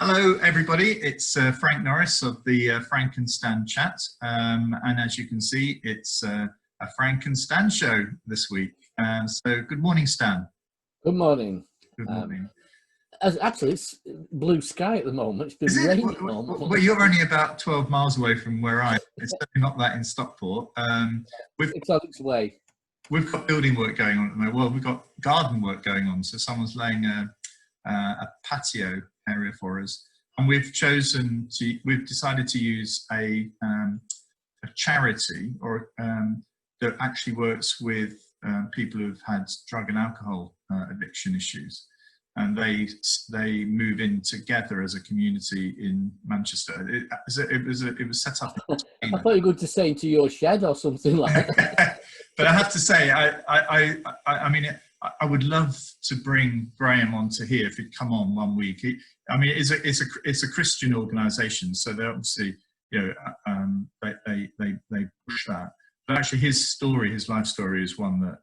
Hello, everybody. It's Frank Norris of the Frank and Stan chat. And as you can see, it's a Frank and Stan show this week. So good morning, Stan. Good morning. Good morning. Actually, it's blue sky at the moment. It's been raining at the moment. Well, you're only about 12 miles away from where I am. It's certainly not that in Stockport. It's on its way. We've got building work going on at the moment. Well, we've got garden work going on. So someone's laying a patio area for us, and we've decided to use a charity that actually works with people who've had drug and alcohol addiction issues, and they move in together as a community in Manchester. It was set up. I thought you were going to say into your shed or something like that. But I have to say, I mean, I would love to bring Graham onto here if he'd come on one week. It's a Christian organisation, so they obviously, they push that. But actually, his life story, is one that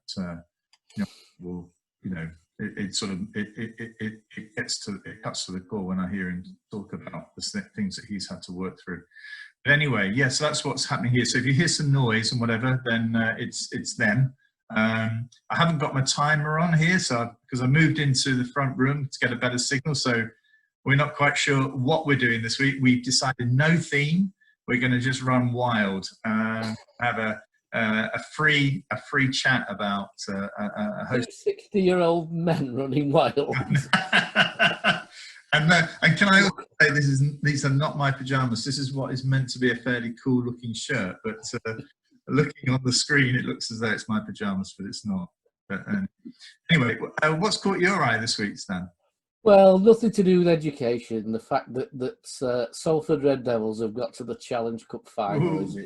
it cuts to the core when I hear him talk about the things that he's had to work through. But anyway, yeah, so that's what's happening here. So if you hear some noise and whatever, then it's them. I haven't got my timer on here, because I moved into the front room to get a better signal. So we're not quite sure what we're doing this week. We've decided no theme. We're going to just run wild. Have a free chat about a host. 60-year-old men running wild. And can I also say these are not my pajamas. This is what is meant to be a fairly cool looking shirt, but looking on the screen, it looks as though it's my pajamas, but it's not. But anyway, what's caught your eye this week, Stan? Well, nothing to do with education. The fact that Salford Red Devils have got to the Challenge Cup final is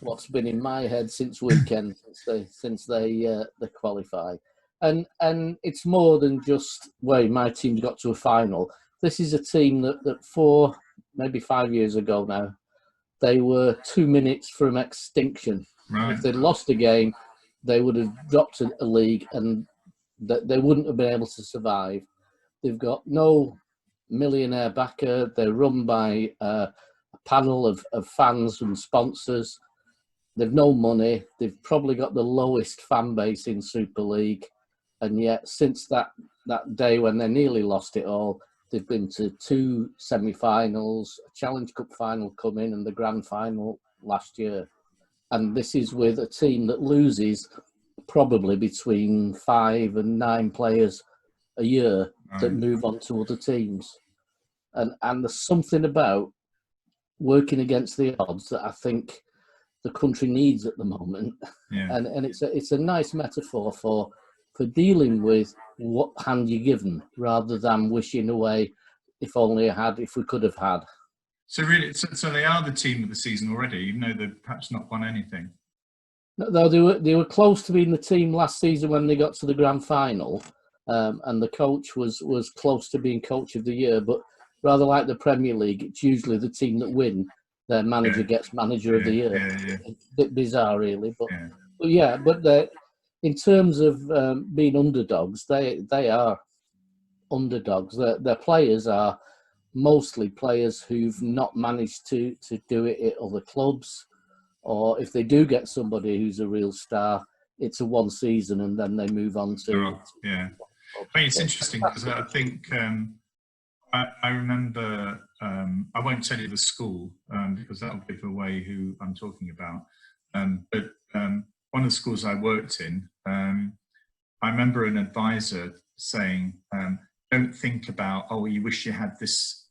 what's been in my head since weekend, since they qualify, and it's more than just my team's got to a final. This is a team that maybe 5 years ago now, they were 2 minutes from extinction. Right. If they'd lost a game, they would have dropped a league, and they wouldn't have been able to survive. They've got no millionaire backer. They're run by a panel of fans and sponsors. They've no money. They've probably got the lowest fan base in Super League. And yet, since that day when they nearly lost it all, they've been to 2 semi-finals, a Challenge Cup final coming, and the grand final last year. And this is with a team that loses probably between 5 and 9 players a year that move on to other teams. And there's something about working against the odds that I think the country needs at the moment. Yeah. And it's a nice metaphor for dealing with what hand you're given, rather than wishing away if we could have had. So really, so they are the team of the season already, even though they've perhaps not won anything. No, they were close to being the team last season when they got to the grand final. And the coach was close to being coach of the year, but rather like the Premier League, it's usually the team that win, their manager gets manager of the year. Yeah. It's a bit bizarre, really, but in terms of being underdogs, they are underdogs. Their players are mostly players who've not managed to do it at other clubs, or if they do get somebody who's a real star, it's a one season and then they move on to. Yeah. I mean, it's interesting because I think I remember, I won't tell you the school because that'll give away who I'm talking about. But one of the schools I worked in, I remember an advisor saying, don't think about, you wish you had this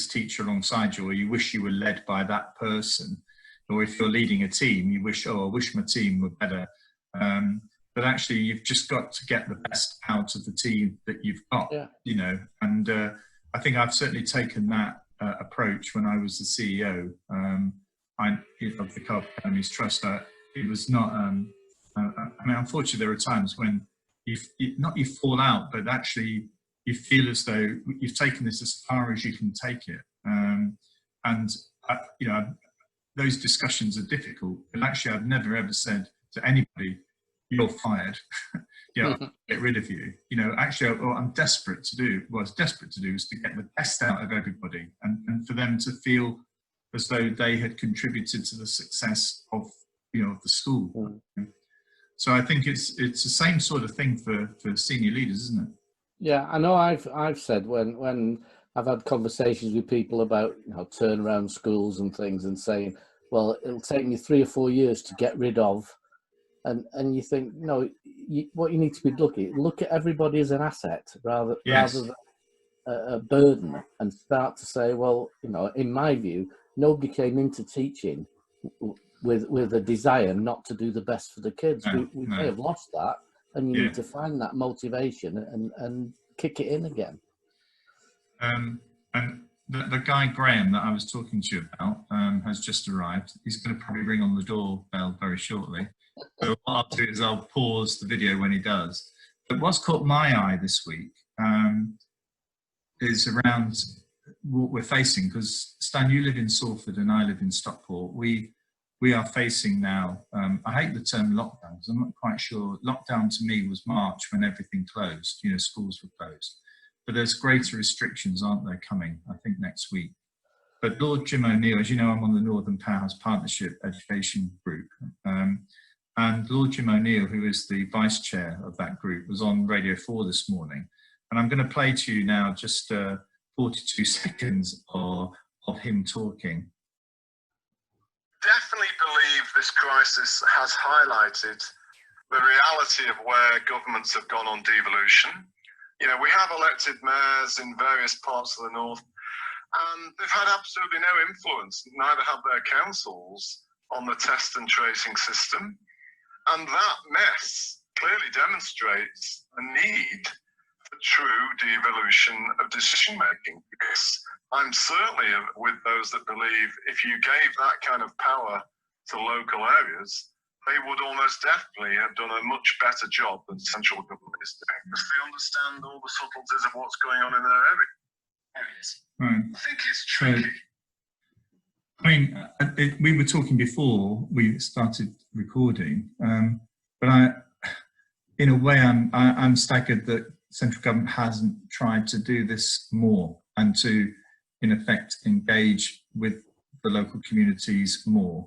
teacher alongside you, or you wish you were led by that person. Or if you're leading a team, you wish, I wish my team were better. But actually, you've just got to get the best out of the team that you've got, And I think I've certainly taken that approach when I was the CEO of the Cardiff Academies Trust. It was not. I mean, unfortunately, there are times when you fall out, but actually you feel as though you've taken this as far as you can take it. Those discussions are difficult. But actually, I've never ever said to anybody, you're fired. I'll get rid of you. Actually, what I'm desperate to do, what I was desperate to do, was to get the best out of everybody, and for them to feel as though they had contributed to the success of the school. So I think it's the same sort of thing for senior leaders, isn't it? Yeah, I know. I've said when I've had conversations with people about turnaround schools and things, and saying, well, it'll take me 3 or 4 years to get rid of, and you think, what you need to be look at everybody as an asset rather than a burden, and start to say, well, in my view, nobody came into teaching with a desire not to do the best for the kids. We may have lost that, and you need to find that motivation and kick it in again. And the guy Graham that I was talking to you about has just arrived. He's going to probably ring on the doorbell very shortly. So what I'll do is I'll pause the video when he does. But what's caught my eye this week is around what we're facing, because Stan, you live in Salford and I live in Stockport. We are facing now, I hate the term lockdown because I'm not quite sure. Lockdown to me was March when everything closed, schools were closed. But there's greater restrictions, aren't there, coming, I think, next week. But Lord Jim O'Neill, as you know, I'm on the Northern Powerhouse Partnership Education Group. And Lord Jim O'Neill, who is the vice chair of that group, was on Radio 4 this morning. And I'm going to play to you now just 42 seconds of him talking. Definitely believe this crisis has highlighted the reality of where governments have gone on devolution. We have elected mayors in various parts of the north, and they've had absolutely no influence, neither have their councils, on the test and tracing system. And that mess clearly demonstrates a need for true devolution of decision making, because I'm certainly with those that believe if you gave that kind of power to local areas, they would almost definitely have done a much better job than central government is doing, because they understand all the subtleties of what's going on in their areas. Right. I think it's tricky. We were talking before we started recording, but in a way, I'm staggered that central government hasn't tried to do this more and to, in effect, engage with the local communities more.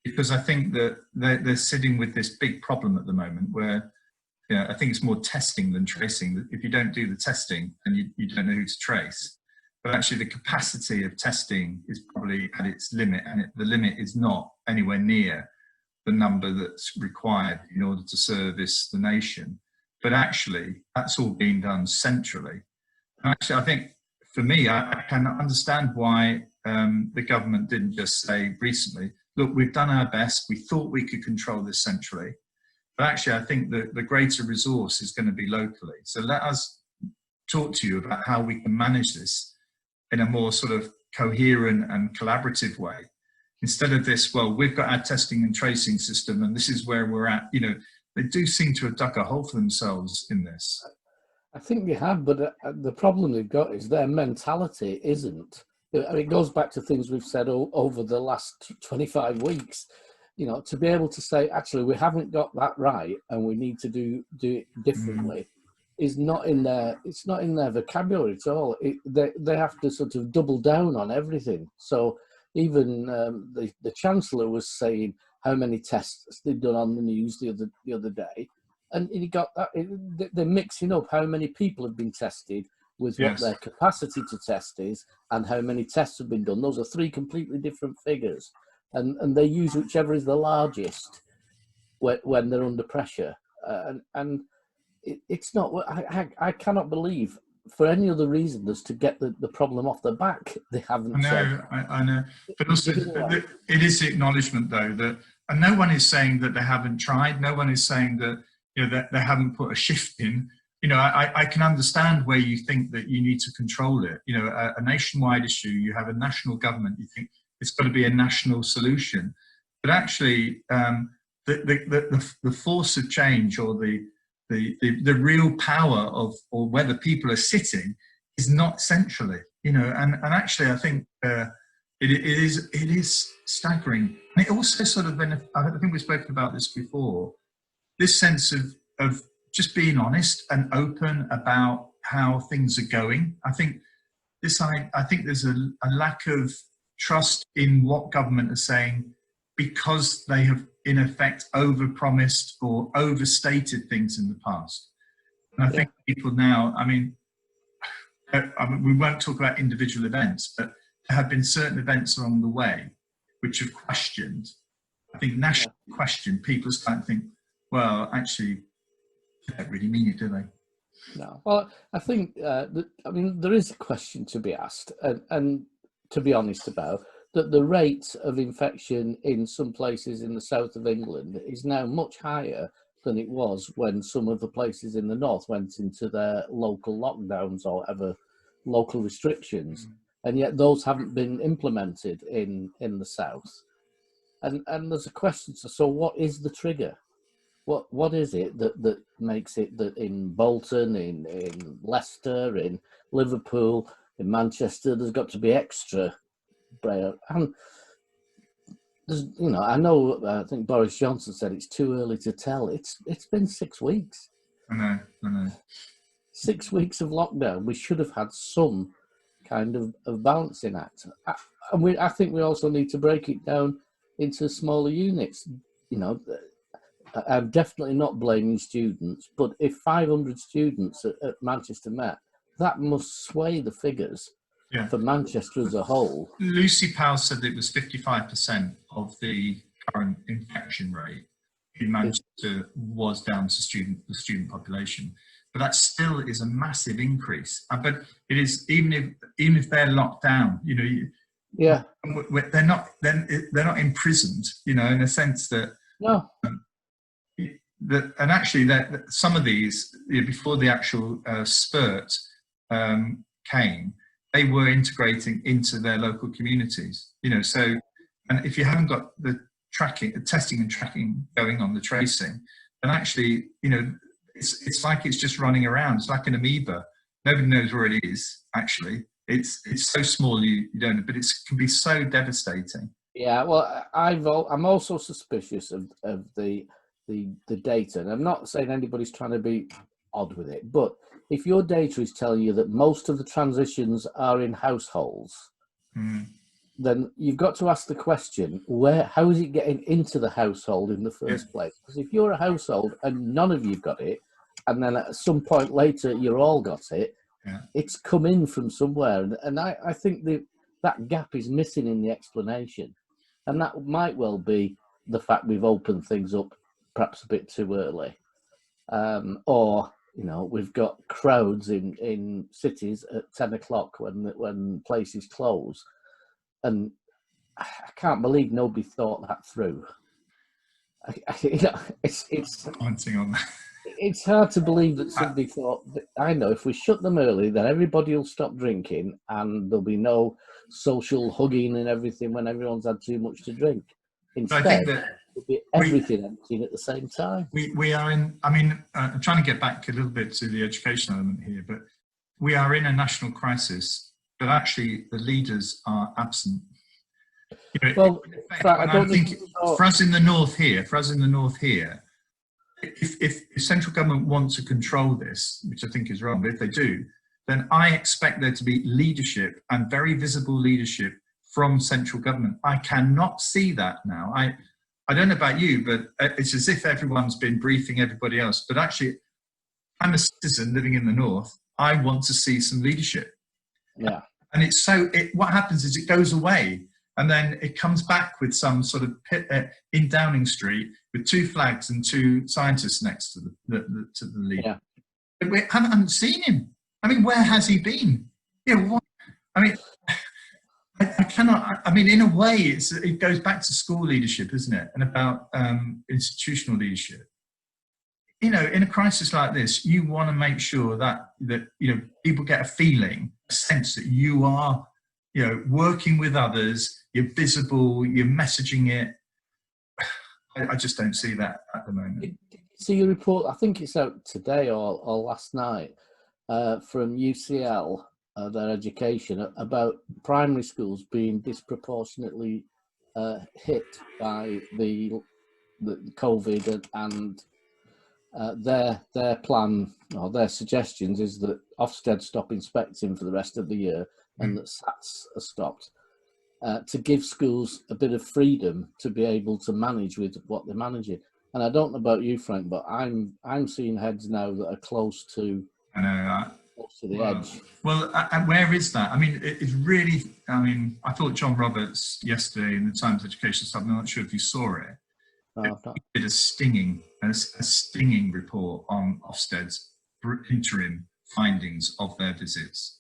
Because I think that they're sitting with this big problem at the moment where, I think it's more testing than tracing. If you don't do the testing, then you don't know who to trace. But actually the capacity of testing is probably at its limit, and the limit is not anywhere near the number that's required in order to service the nation. But actually, that's all being done centrally. And actually, I think, for me, I can understand why the government didn't just say recently, look, we've done our best, we thought we could control this centrally. But actually, I think that the greater resource is going to be locally. So let us talk to you about how we can manage this in a more sort of coherent and collaborative way. Instead of this, well, we've got our testing and tracing system and this is where we're at. They do seem to have dug a hole for themselves in this. I think they have, but the problem they've got is their mentality isn't. It goes back to things we've said over the last 25 weeks. To be able to say, actually, we haven't got that right, and we need to do it differently, is not in their. It's not in their vocabulary at all. They have to sort of double down on everything. So even the Chancellor was saying how many tests they'd done on the news the other day, and he got that. They're mixing up how many people have been tested with what their capacity to test is and how many tests have been done. Those are 3 completely different figures, and they use whichever is the largest when they're under pressure. And it's not. I cannot believe for any other reason as to get the problem off their back. They haven't. I know. But also, it is the acknowledgement, though, that, and no one is saying that they haven't tried. No one is saying that that they haven't put a shift in. I can understand where you think that you need to control it. A nationwide issue, you have a national government, you think it's got to be a national solution. But actually, the force of change or the real power of, or where the people are sitting is not centrally, and actually I think it is staggering. And it also sort of, I think we've spoken about this before, this sense of just being honest and open about how things are going. I think there's a lack of trust in what government are saying, because they have in effect overpromised or overstated things in the past. And I think people now, we won't talk about individual events, but there have been certain events along the way which have questioned, I think national question, people are starting to think, well, actually, they don't really mean it, do they? No. Well, I think, there is a question to be asked, and to be honest about, that the rate of infection in some places in the south of England is now much higher than it was when some of the places in the north went into their local lockdowns or whatever, local restrictions, and yet those haven't been implemented in the south. And there's a question, so what is the trigger? What is it that makes it that in Bolton, in Leicester, in Liverpool, in Manchester, there's got to be extra braille? And there's, I think Boris Johnson said it's too early to tell. It's been 6 weeks. I know. 6 weeks of lockdown. We should have had some kind of balancing act. I think we also need to break it down into smaller units. I'm definitely not blaming students, but if 500 students at Manchester Met, that must sway the figures for Manchester as a whole. Lucy Powell said that it was 55% of the current infection rate in Manchester was down to the student population, but that still is a massive increase. But it is, even if they're locked down, they're not imprisoned, in a sense that no. And actually, that some of these, before the actual spurt came, they were integrating into their local communities. So, and if you haven't got the testing and tracking going on, the tracing, then actually, it's like it's just running around. It's like an amoeba. Nobody knows where it is. Actually, it's so small you don't know, but it can be so devastating. Yeah, well, I'm also suspicious of the data, and I'm not saying anybody's trying to be odd with it, but if your data is telling you that most of the transitions are in households, then you've got to ask the question, how is it getting into the household in the first place? Because if you're a household and none of you've got it, and then at some point later you all got it, it's come in from somewhere, and I think that gap is missing in the explanation, and that might well be the fact we've opened things up perhaps a bit too early, or we've got crowds in cities at 10 o'clock when places close, and I can't believe nobody thought that through. It's commenting on that. It's hard to believe that somebody thought that, I know, if we shut them early, then everybody will stop drinking and there'll be no social hugging and everything when everyone's had too much to drink. Instead, I think that it'll be everything emptying at the same time. We are in, I'm trying to get back a little bit to the education element here, but we are in a national crisis, but actually the leaders are absent. Well, for us in the north here, if central government wants to control this, which I think is wrong, but if they do, then I expect there to be leadership, and very visible leadership from central government. I cannot see that now. I don't know about you, but it's as if everyone's been briefing everybody else. But actually, I'm a citizen living in the north. I want to see some leadership. Yeah. And what happens is it goes away, and then it comes back with some sort of pit in Downing Street with 2 flags and 2 scientists next to the leader. Yeah. But we haven't seen him. Where has he been? I cannot. In a way, it goes back to school leadership, isn't it? And about institutional leadership. In a crisis like this, you want to make sure that people get a sense that you are, working with others. You're visible. You're messaging it. I just don't see that at the moment. See your report. I think it's out today or last night from UCL. Their education about primary schools being disproportionately hit by the COVID and their plan or their suggestions is that Ofsted stop inspecting for the rest of the year and that SATs are stopped to give schools a bit of freedom to be able to manage with what they're managing. And I don't know about you, Frank, but I'm seeing heads now that are close to the edge. Well, and where is that? I mean, it's really. I mean, I thought John Roberts yesterday in the Times Education stuff. I'm not sure if you saw it. He did a stinging report on Ofsted's interim findings of their visits.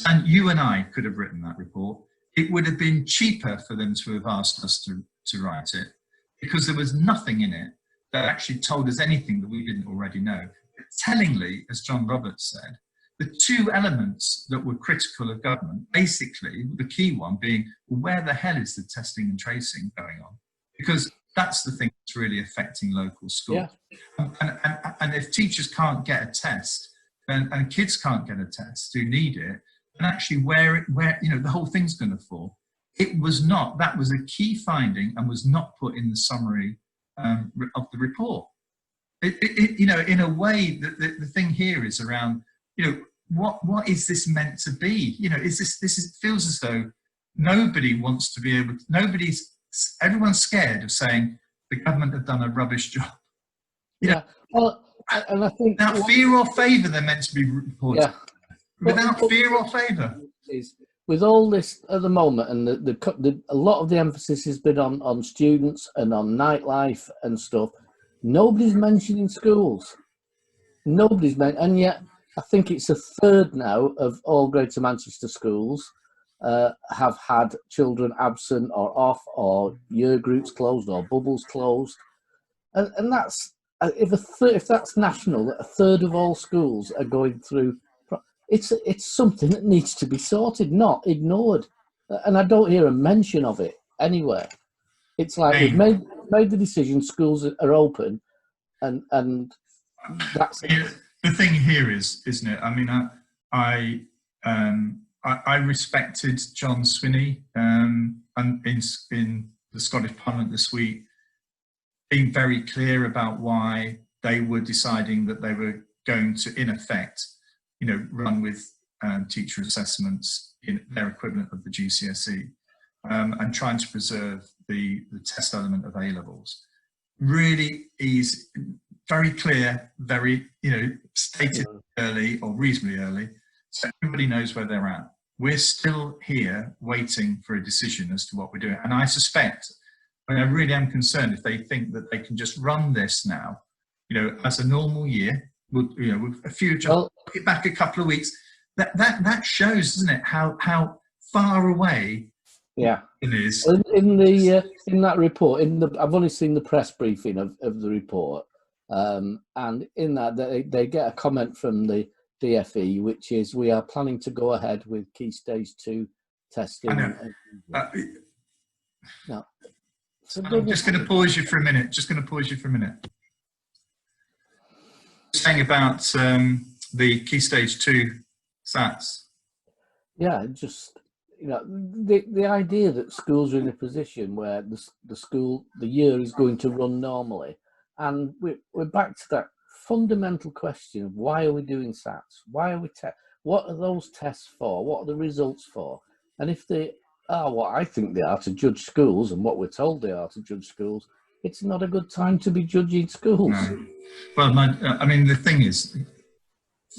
And you and I could have written that report. It would have been cheaper for them to have asked us to write it, because there was nothing in it that actually told us anything that we didn't already know. But tellingly, as John Roberts said, the two elements that were critical of government, basically the key one being, well, where the hell is the testing and tracing going on? Because that's the thing that's really affecting local schools. Yeah. And if teachers can't get a test and kids can't get a test who need it, and actually where the whole thing's going to fall. It was not. That was a key finding and was not put in the summary of the report. In a way, the thing here is around, what is this meant to be? It feels as though nobody wants to be able to, everyone's scared of saying the government have done a rubbish job. Yeah. Well, and I think now fear or favour they're meant to be reported. Yeah. Without fear or favour. With all this at the moment, and a lot of the emphasis has been on students and on nightlife and stuff, nobody's mentioning schools. And yet I think it's a third now of all Greater Manchester schools have had children absent or off, or year groups closed, or bubbles closed, and that's if that's national, that a third of all schools are going through. It's something that needs to be sorted, not ignored. And I don't hear a mention of it anywhere. It's like we've made the decision, schools are open, and that's it. The thing here is, isn't it? I mean, I respected John Swinney and in the Scottish Parliament this week, being very clear about why they were deciding that they were going to, in effect, run with teacher assessments in their equivalent of the GCSE, and trying to preserve the test element of A-levels. Really is very clear, very, stated early or reasonably early, so everybody knows where they're at. We're still here waiting for a decision as to what we're doing. And I suspect, I really am concerned if they think that they can just run this now, as a normal year, with a few jobs, get back a couple of weeks. That shows, doesn't it, how far away it is. In that report, I've only seen the press briefing of the report, and in that they get a comment from the DFE, which is, we are planning to go ahead with Key Stage 2 testing. I know. No. So I'm just going to pause you for a minute. Saying about the Key Stage 2 SATs. Yeah, just the idea that schools are in a position where the year is going to run normally, and we're back to that fundamental question of, why are we doing SATs? Why are we what are those tests for? What are the results for? And if they are what I think they are, to judge schools, and what we're told they are to judge schools, it's not a good time to be judging schools. No. Well, the thing is, the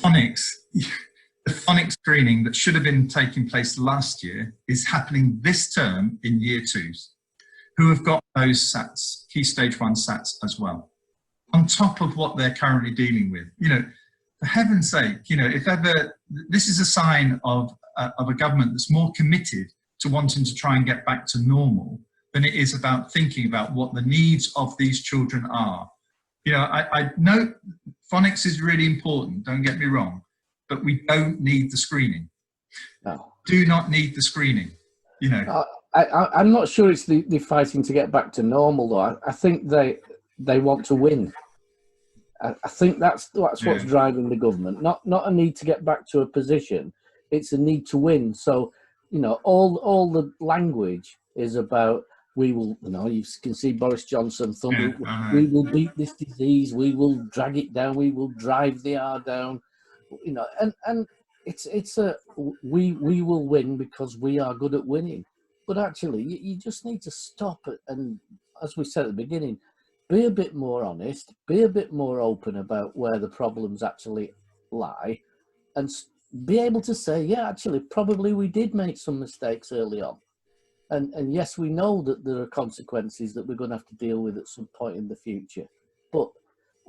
phonics screening that should have been taking place last year is happening this term in year 2s, who have got those SATs, Key Stage 1 SATs as well, on top of what they're currently dealing with. For heaven's sake, if ever, this is a sign of a government that's more committed to wanting to try and get back to normal than it is about thinking about what the needs of these children are. I know phonics is really important, don't get me wrong, but we don't need the screening. No. Do not need the screening, I'm not sure it's the fighting to get back to normal, though. I think they want to win. I think that's what's driving the government, not a need to get back to a position. It's a need to win. So, all the language is about we will, you know, you can see Boris Johnson thunder, we will beat this disease, we will drag it down, we will drive the R down, you know, and it's a, we will win because we are good at winning. But actually, you just need to stop it. And as we said at the beginning, be a bit more honest, be a bit more open about where the problems actually lie, and be able to say, yeah, actually, probably we did make some mistakes early on. And yes, we know that there are consequences that we're going to have to deal with at some point in the future. But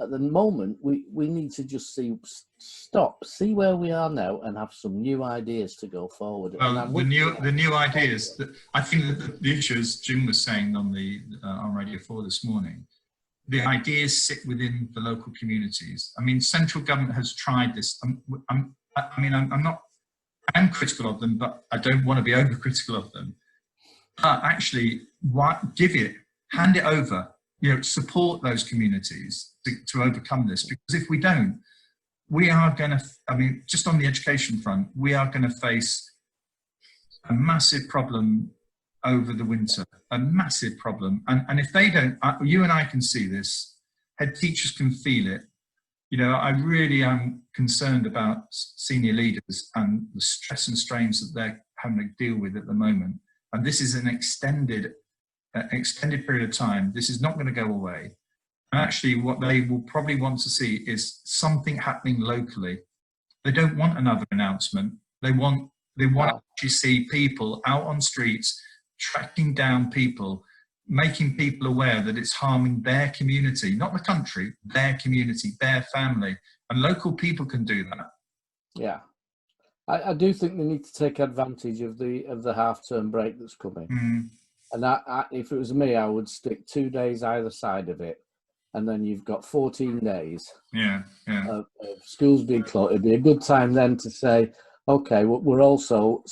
at the moment, we need to just see where we are now and have some new ideas to go forward. Well, the new ideas, I think that the issue, as Jim was saying on the on Radio 4 this morning, the ideas sit within the local communities. I mean, central government has tried this. I am critical of them, but I don't want to be overcritical of them. But actually, hand it over, you know, support those communities to overcome this. Because if we don't, we are going to, I mean, just on the education front, we are going to face a massive problem over the winter, a massive problem. And if they don't, you and I can see this, head teachers can feel it. You know, I really am concerned about senior leaders and the stress and strains that they're having to deal with at the moment. And this is an extended period of time. This is not going to go away. And actually, what they will probably want to see is something happening locally. They don't want another announcement. They want to actually see people out on streets, tracking down people, making people aware that it's harming their community, not the country, their community, their family. And local people can do that. Yeah. I do think they need to take advantage of the half-term break that's coming. Mm. And if it was me, I would stick 2 days either side of it, and then you've got 14 days. Of schools being closed. It'd be a good time then to say, okay, we're also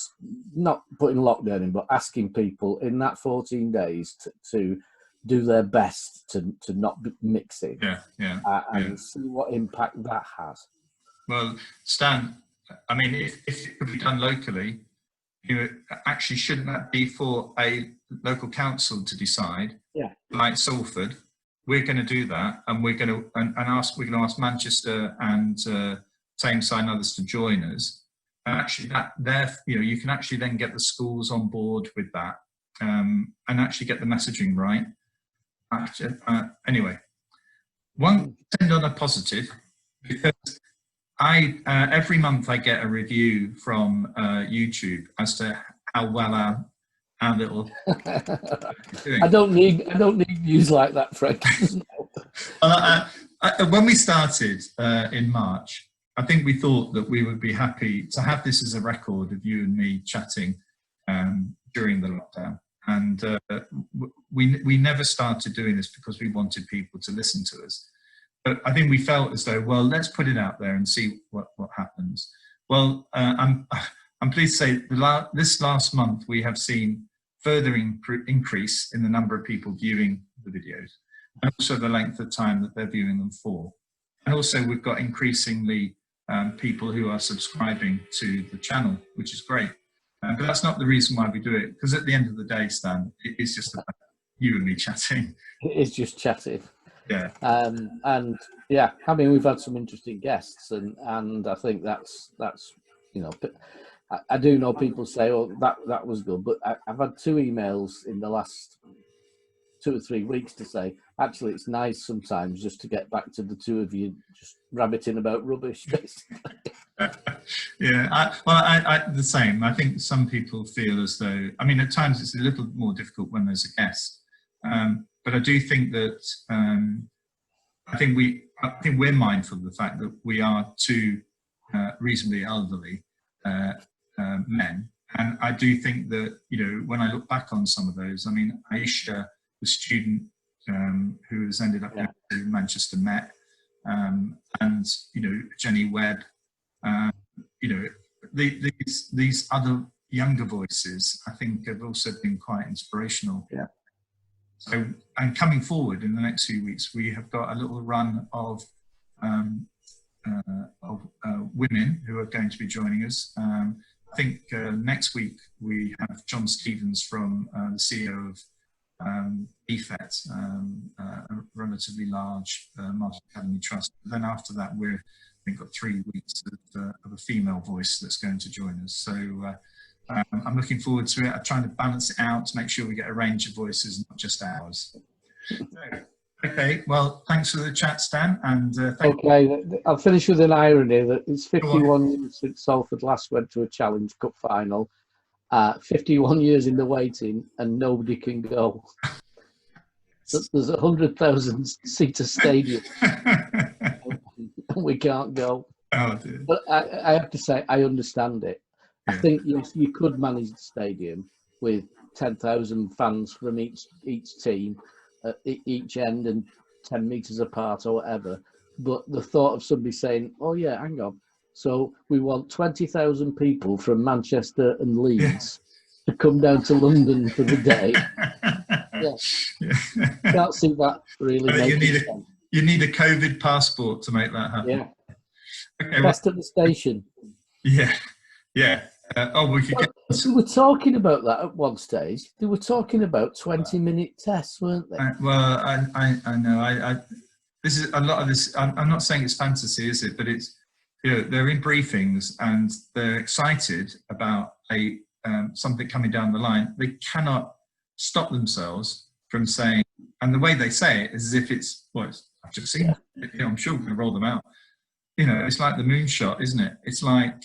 not putting lockdown in, but asking people in that 14 days to do their best to not be mixing. And see what impact that has. Well, Stan, I mean, if it could be done locally, you know, actually, shouldn't that be for a local council to decide? Yeah. Like Salford, we're going to do that, and we're going to we're going to ask Manchester and Tameside and others to join us. And actually, you can actually then get the schools on board with that, and actually get the messaging right. Anyway, one end on a positive, because every month I get a review from YouTube as to how well our little doing. I don't need views like that, Frank. When we started in March, I think we thought that we would be happy to have this as a record of you and me chatting during the lockdown. And we never started doing this because we wanted people to listen to us. But I think we felt as though, well, let's put it out there and see what happens. Well, I'm pleased to say this last month we have seen further increase in the number of people viewing the videos, and also the length of time that they're viewing them for. And also we've got increasingly people who are subscribing to the channel, which is great. But that's not the reason why we do it, because at the end of the day, Stan, it is just about you and me chatting. It is just chatting. Yeah. And yeah, I mean, we've had some interesting guests, and I think that's you know, I do know people say, oh, that was good, but I've had 2 emails in the last 2 or 3 weeks to say, actually, it's nice sometimes just to get back to the two of you just rabbiting about rubbish. Yeah, I the same. I think some people feel as though, I mean, at times it's a little more difficult when there's a guest, but I do think that I think we're mindful of the fact that we are 2 reasonably elderly men, and I do think that, you know, when I look back on some of those, I mean, Aisha, the student who has ended up going to Manchester Met, and you know, Jenny Webb, you know, these other younger voices, I think, have also been quite inspirational. Yeah. So, and coming forward in the next few weeks, we have got a little run of women who are going to be joining us. I think next week we have John Stevens from the CEO of EFET, a relatively large multi-academy trust. But then after that, we've got 3 weeks of a female voice that's going to join us. So I'm looking forward to it. I'm trying to balance it out to make sure we get a range of voices, not just ours. Okay, well, thanks for the chat, Stan, and okay, I'll finish with an irony that it's 51 years since Salford last went to a Challenge Cup final. 51 years in the waiting, and nobody can go. There's a 100,000 seater stadium, and we can't go. Oh, dear. But I have to say, I understand it. Yeah. I think yes, you could manage the stadium with 10,000 fans from each team at each end and 10 metres apart or whatever. But the thought of somebody saying, "Oh yeah, hang on, so we want 20,000 people from Manchester and Leeds to come down to London for the day." Yeah. Can't see that really making sense. You need a COVID passport to make that happen. Yeah. Okay, Best at the station. Yeah. We could get. We were talking about that at one stage. They were talking about 20-minute tests, weren't they? I know. This is a lot of this. I'm not saying it's fantasy, is it? But it's, they're in briefings and they're excited about something coming down the line. They cannot stop themselves from saying, and the way they say it is as if it's, I've just seen it. I'm sure we can roll them out. It's like the moonshot, isn't it? It's like,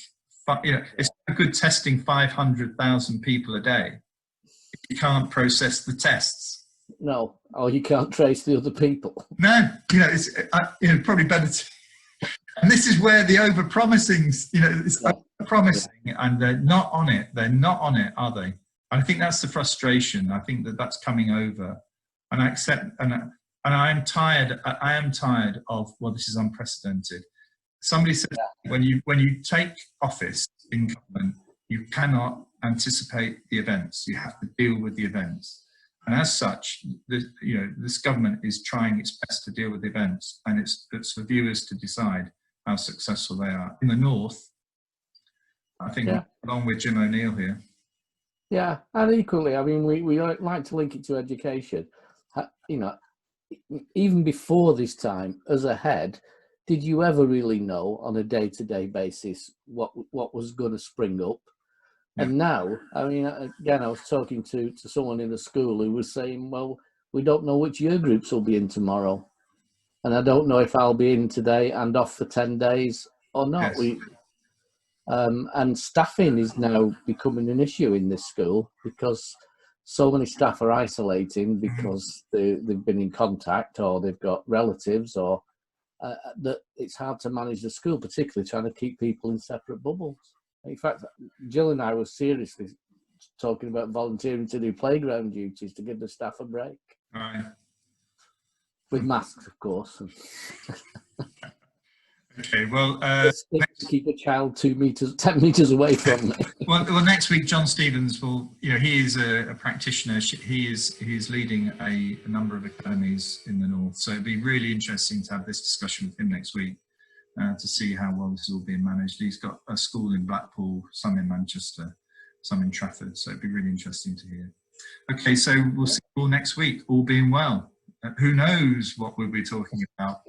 it's no good testing 500,000 people a day if you can't process the tests. No, or you can't trace the other people. No, it's probably better to. And this is where the over-promising, it's over-promising, and they're not on it. They're not on it, are they? I think that's the frustration. I think that's coming over, and I accept. And I am tired. I am tired of, this is unprecedented. Somebody said when you take office in government, you cannot anticipate the events. You have to deal with the events, and as such, this government is trying its best to deal with the events, and it's for viewers to decide how successful they are. In the north, I think, along with Jim O'Neill here. Yeah, and equally, I mean, we like to link it to education. Even before this time, as a head, did you ever really know on a day-to-day basis what was going to spring up? Yeah. And now, I mean, again, I was talking to someone in the school who was saying, well, we don't know which year groups will be in tomorrow. And I don't know if I'll be in today and off for 10 days or not. Yes. And staffing is now becoming an issue in this school because so many staff are isolating because they've been in contact or they've got relatives or that it's hard to manage the school, particularly trying to keep people in separate bubbles. In fact, Jill and I were seriously talking about volunteering to do playground duties to give the staff a break. Right. With masks, of course. Okay, well, keep a child 10 meters away from me. well, next week John Stevens will. He is a practitioner. He's leading a number of academies in the north. So it'd be really interesting to have this discussion with him next week to see how well this is all being managed. He's got a school in Blackpool, some in Manchester, some in Trafford. So it'd be really interesting to hear. Okay, so we'll see you all next week, all being well. Who knows what we'll be talking about?